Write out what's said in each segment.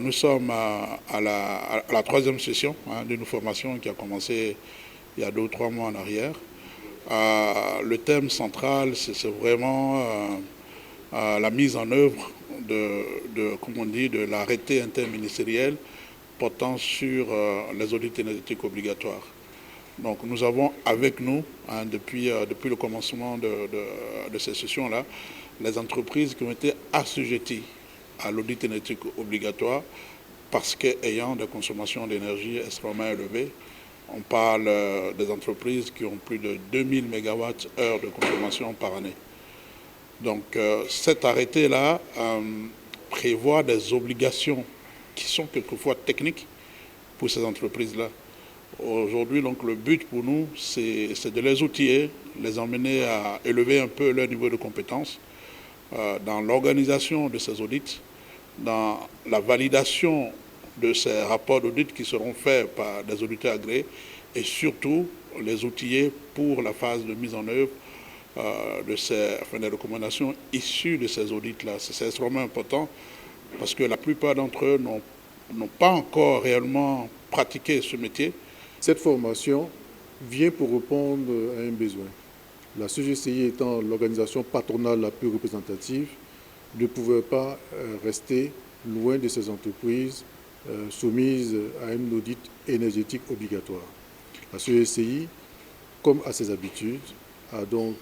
Nous sommes à la troisième session d'une formation qui a commencé il y a 2 ou 3 mois en arrière. Le thème central, c'est vraiment la mise en œuvre de l'arrêté interministériel portant sur les audits énergétiques obligatoires. Donc nous avons avec nous, depuis le commencement de ces sessions-là, les entreprises qui ont été assujetties à l'audit énergétique obligatoire parce qu'ayant des consommations d'énergie extrêmement élevées. On parle des entreprises qui ont plus de 2000 MWh de consommation par année. Donc cet arrêté-là prévoit des obligations qui sont quelquefois techniques pour ces entreprises-là. Aujourd'hui, donc, le but pour nous, c'est de les outiller, les emmener à élever un peu leur niveau de compétence dans l'organisation de ces audits, dans la validation de ces rapports d'audit qui seront faits par des auditeurs agréés et surtout les outiller pour la phase de mise en œuvre des recommandations issues de ces audits-là. C'est extrêmement important parce que la plupart d'entre eux n'ont pas encore réellement pratiqué ce métier. Cette formation vient pour répondre à un besoin. La CGCI étant l'organisation patronale la plus représentative, ne pouvait pas rester loin de ces entreprises soumises à un audit énergétique obligatoire. La CGCI, comme à ses habitudes, a donc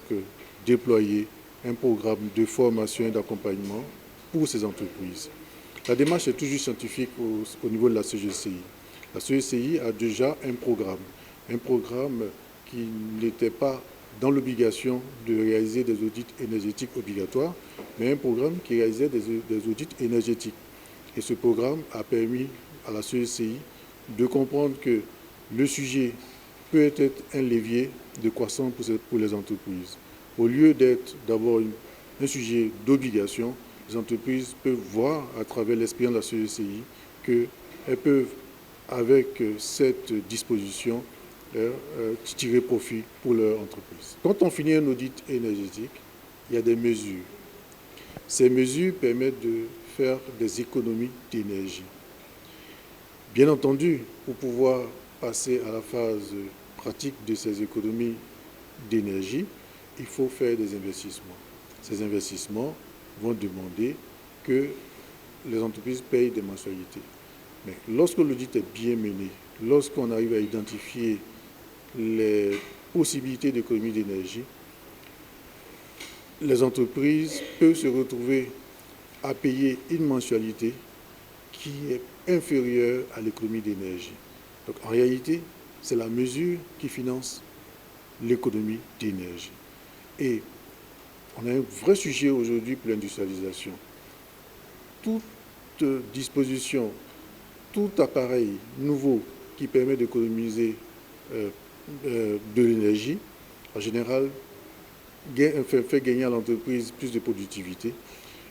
déployé un programme de formation et d'accompagnement pour ces entreprises. La démarche est toujours scientifique au niveau de la CGCI. La CGCI a déjà un programme qui n'était pas dans l'obligation de réaliser des audits énergétiques obligatoires, mais un programme qui réalisait des audits énergétiques. Et ce programme a permis à la CGCI de comprendre que le sujet peut être un levier de croissance pour les entreprises. Au lieu d'être d'abord un sujet d'obligation, les entreprises peuvent voir à travers l'expérience de la CGCI qu'elles peuvent, avec cette disposition, tirer profit pour leur entreprise. Quand on finit un audit énergétique, il y a des mesures. Ces mesures permettent de faire des économies d'énergie. Bien entendu, pour pouvoir passer à la phase pratique de ces économies d'énergie, il faut faire des investissements. Ces investissements vont demander que les entreprises payent des mensualités. Mais lorsque l'audit est bien mené, lorsqu'on arrive à identifier les possibilités d'économie d'énergie, les entreprises peuvent se retrouver à payer une mensualité qui est inférieure à l'économie d'énergie. Donc en réalité, c'est la mesure qui finance l'économie d'énergie. Et on a un vrai sujet aujourd'hui pour l'industrialisation. Toute disposition, tout appareil nouveau qui permet d'économiser de l'énergie, en général, fait gagner à l'entreprise plus de productivité.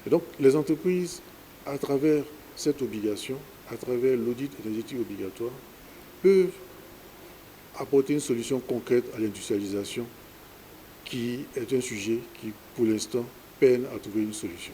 Et donc, les entreprises, à travers cette obligation, à travers l'audit énergétique obligatoire, peuvent apporter une solution concrète à l'industrialisation, qui est un sujet qui, pour l'instant, peine à trouver une solution.